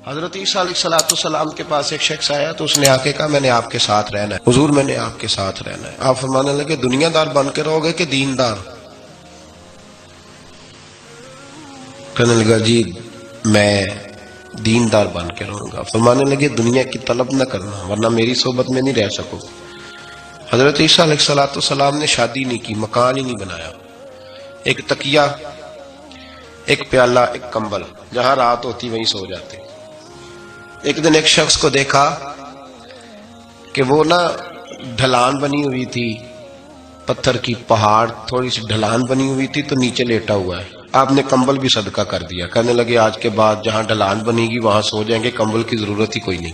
حضرت عیسیٰ علیہ السلام کے پاس ایک شخص آیا تو اس نے آ کے کہا میں نے آپ کے ساتھ رہنا ہے حضور، میں نے آپ کے ساتھ رہنا ہے۔ آپ فرمانے لگے دنیا دار بن کے رہو گے کہ دیندار؟ کہنے لگا جی میں دیندار بن کے رہوں گا۔ فرمانے لگے دنیا کی طلب نہ کرنا ورنہ میری صحبت میں نہیں رہ سکو۔ حضرت عیسیٰ علیہ السلام نے شادی نہیں کی، مکان ہی نہیں بنایا، ایک تکیہ، ایک پیالہ، ایک کمبل، جہاں رات ہوتی وہیں سو جاتے۔ ایک دن ایک شخص کو دیکھا کہ وہ نا ڈھلان بنی ہوئی تھی، پتھر کی پہاڑ تھوڑی سی ڈھلان بنی ہوئی تھی تو نیچے لیٹا ہوا ہے۔ آپ نے کمبل بھی صدقہ کر دیا، کہنے لگے آج کے بعد جہاں ڈھلان بنے گی وہاں سو جائیں گے، کمبل کی ضرورت ہی کوئی نہیں۔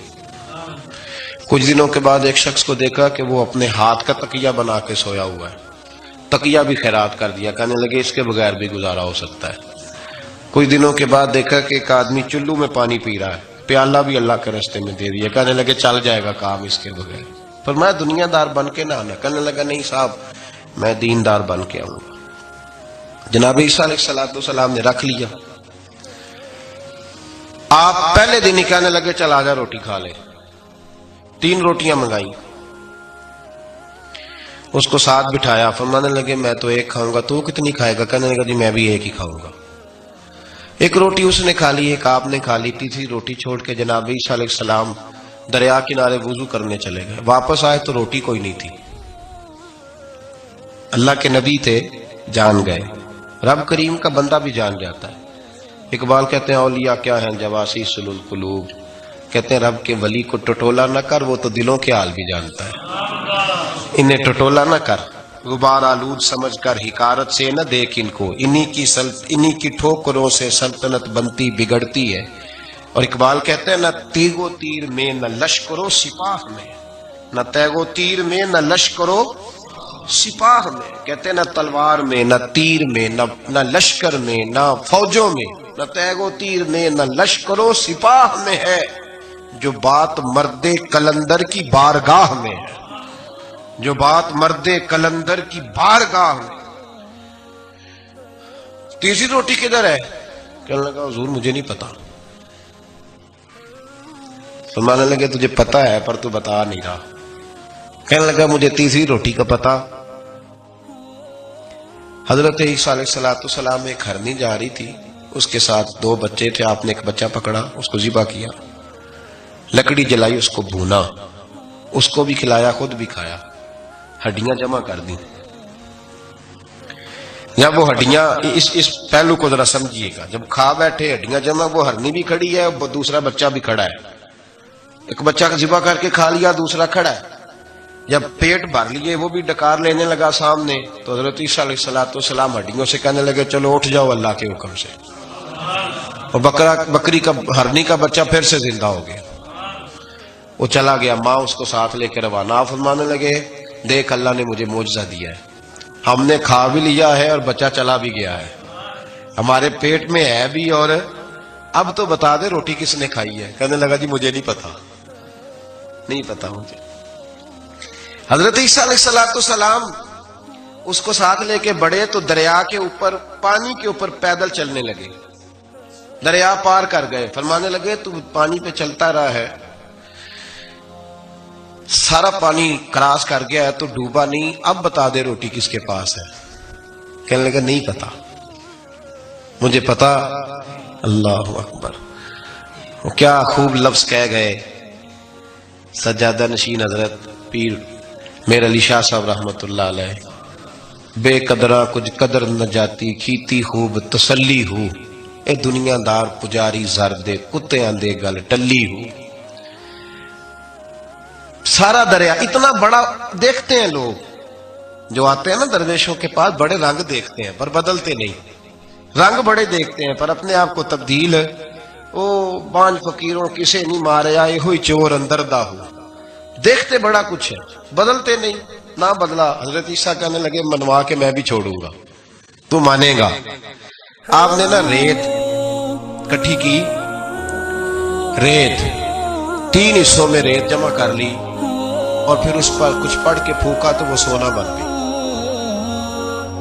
کچھ دنوں کے بعد ایک شخص کو دیکھا کہ وہ اپنے ہاتھ کا تکیہ بنا کے سویا ہوا ہے، تکیہ بھی خیرات کر دیا، کہنے لگے اس کے بغیر بھی گزارا ہو سکتا ہے۔ کچھ دنوں کے بعد دیکھا کہ ایک آدمی چلو میں پانی پی رہا ہے، پیالہ بھی اللہ کے راستے میں دے دیا، کہنے لگے چل جائے گا کام اس کے بغیر۔ پر میں دنیا دار بن کے نہ آنا، کہنے لگا نہیں صاحب میں دیندار بن کے آؤں گا۔ جناب عیسیٰ علیہ السلام نے رکھ لیا۔ آپ پہلے دن ہی کہنے لگے چل آجا روٹی کھا لے۔ 3 روٹیاں منگائیں، اس کو ساتھ بٹھایا، فرمانے لگے میں تو ایک کھاؤں گا، تو کتنی کھائے گا؟ کہنے لگا جی میں بھی ایک ہی کھاؤں گا۔ ایک روٹی اس نے کھا لی، ایک آپ نے کھا لی، تیسری روٹی چھوڑ کے جناب عیسیٰ علیہ السلام دریا کنارے وضو کرنے چلے گئے۔ واپس آئے تو روٹی کوئی نہیں تھی۔ اللہ کے نبی تھے، جان گئے۔ رب کریم کا بندہ بھی جان جاتا ہے۔ اقبال کہتے ہیں اولیاء کیا ہیں جواسی سل القلوب، کہتے ہیں رب کے ولی کو ٹٹولا نہ کر، وہ تو دلوں کے حال بھی جانتا ہے۔ انہیں ٹٹولا نہ کر، غبار آلود سمجھ کر حکارت سے نہ دیکھ ان کو، انہی کی ٹھوکروں سے سلطنت بنتی بگڑتی ہے۔ اور اقبال کہتے ہیں نہ تیغ و تیر میں نہ لشکر و سپاہ میں، نہ تیغ و تیر میں نہ لشکر و سپاہ میں، کہتے ہیں نہ تلوار میں نہ تیر میں نہ لشکر میں نہ فوجوں میں، نہ تیغ و تیر میں نہ لشکر و سپاہ میں ہے، جو بات مرد کلندر کی بارگاہ میں ہے، جو بات مرد کلندر کی بارگاہ میں۔ تیسری روٹی کدھر ہے؟ کہنے لگا حضور مجھے نہیں پتا۔ فرمانے لگے تجھے پتا ہے پر تو بتا نہیں رہا۔ کہنے لگا مجھے تیسری روٹی کا پتا۔ حضرت عیسیٰ علیہ السلام ایک ہرنی جا رہی تھی، اس کے ساتھ 2 بچے تھے، آپ نے ایک بچہ پکڑا، اس کو ذبح کیا، لکڑی جلائی، اس کو بھونا، اس کو بھی کھلایا، خود بھی کھایا، ہڈیاں جمع کر دیں۔ جب وہ ہڈیاں اس پہلو کو ذرا سمجھیے گا، جب کھا بیٹھے ہڈیاں جمع، وہ ہرنی بھی کھڑی ہے، دوسرا بچہ بھی کھڑا ہے، ایک بچہ کا ذبح کر کے کھا لیا، دوسرا کھڑا ہے۔ جب پیٹ بھر لیے وہ بھی ڈکار لینے لگا سامنے، تو حضرت عیسیٰ علیہ السلام ہڈیوں سے کہنے لگے چلو اٹھ جاؤ اللہ کے حکم سے۔ اور بکری کا ہرنی کا بچہ پھر سے زندہ ہو گیا، وہ چلا گیا، ماں اس کو ساتھ لے کے روانہ۔ فرمانے لگے دیکھ اللہ نے مجھے معجزہ دیا ہے، ہم نے کھا بھی لیا ہے اور بچہ چلا بھی گیا ہے، ہمارے پیٹ میں ہے بھی، اور اب تو بتا دے روٹی کس نے کھائی ہے؟ کہنے لگا جی مجھے نہیں پتا، نہیں پتا مجھے۔ حضرت عیسیٰ علیہ السلام اس کو ساتھ لے کے بڑھے تو دریا کے اوپر، پانی کے اوپر پیدل چلنے لگے، دریا پار کر گئے۔ فرمانے لگے تو پانی پہ چلتا رہا ہے، سارا پانی کراس کر گیا ہے تو ڈوبا نہیں، اب بتا دے روٹی کس کے پاس ہے؟ کہنے لگا نہیں پتا، مجھے پتا۔ اللہ اکبر، کیا خوب لفظ کہہ گئے سجادہ نشین حضرت پیر میرے علی شاہ صاحب رحمت اللہ علیہ، بے قدرہ کچھ قدر نہ جاتی، کھیتی خوب تسلی ہو، اے دنیا دار پجاری زردے کتے آندے گل ٹلی ہو۔ سارا دریا اتنا بڑا دیکھتے ہیں لوگ جو آتے ہیں نا درویشوں کے پاس، بڑے رنگ دیکھتے ہیں پر بدلتے نہیں، رنگ بڑے دیکھتے ہیں پر اپنے آپ کو تبدیل، او بانج فقیروں کسے نہیں مارے آئے ہوئی چور اندر دا ہو، دیکھتے بڑا کچھ ہے بدلتے نہیں۔ نہ بدلا، حضرت عیسیٰ کہنے لگے منوا کے میں بھی چھوڑوں گا، تو مانے گا۔ آپ نے نا ریت کٹھی کی، ریت 3 حصوں میں ریت جمع کر لی اور پھر اس پر کچھ پڑھ کے پھونکا تو وہ سونا بن گئی۔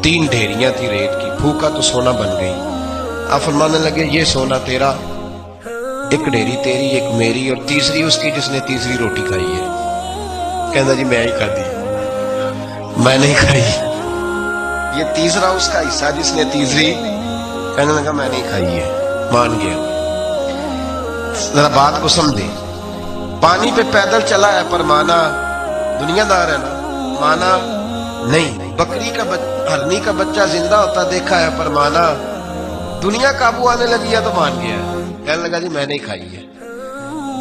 3 ڈھیریاں تھی ریت کی، پھونکا تو سونا بن گئی۔ آپ فرمانے لگے یہ سونا تیرا، ایک ڈیری تیری ایک میری اور تیسری اس کی جس نے تیسری روٹی کھائی ہے. کہنا جی میں ہی کھادی, میں نہیں کھائی. یہ تیسرا اس کا حصہ جس نے تیسری, کہنے لگا میں نہیں کھائی ہے, مان گیا. ذرا بات کو سمجھے, پانی پہ پیدل چلا ہے پر مانا دنیا دار ہے نا, مانا نہیں. بکری کا ہرنی کا بچہ زندہ ہوتا دیکھا ہے پر مانا دنیا قابو آنے لگی ہے تو مان گیا. کہنے لگا جی میں نہیں کھائی ہے.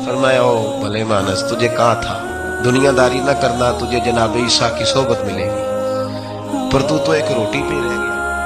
فرمایا او بھلے مانس, تجھے کہا تھا دنیا داری نہ کرنا, تجھے جناب عیسیٰ کی صحبت ملے گی, پر تو ایک روٹی پہ رہ گیا.